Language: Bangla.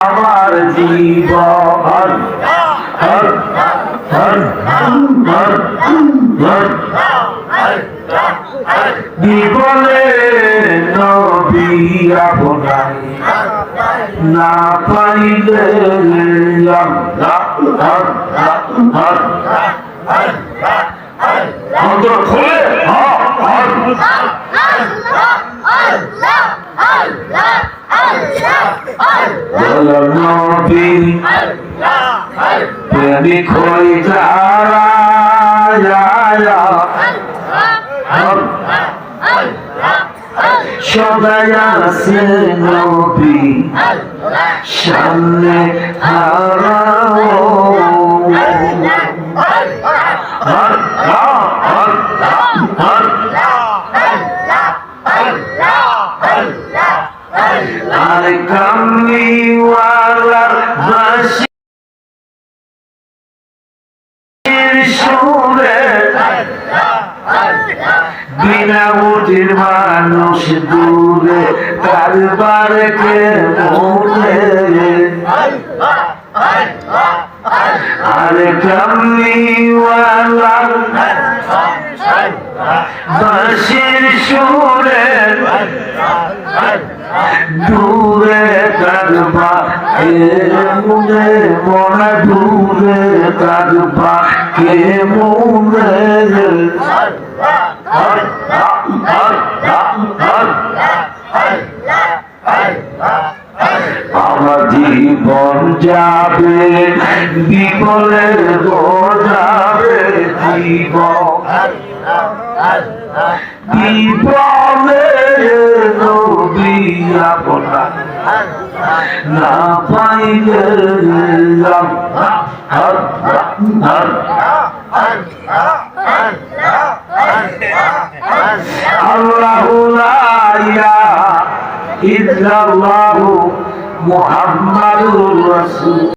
আমার জীবন জীবনে নবী আপনার না পাইলে অন্তর খুলে নবী প্রেমিক হয়ে যারা সবাই আছে নবী সামনে হারাও আর কামলিওয়ালার বাঁশির সুরে বিনা বুটির মানুষ দূরে কারবার কে মনে আর কামলিওয়ালার বাঁশির সুরে দূরে কারবা কে মনে মনে দূরে কারবা কে মনে আমার জীবন যাবে বিপলে যাবে জীবন বিপলে নবী আপনার না পাইলে আল্লাহু লা ইলাহা ইল্লাল্লাহু মুহাম্মাদুর রাসূল।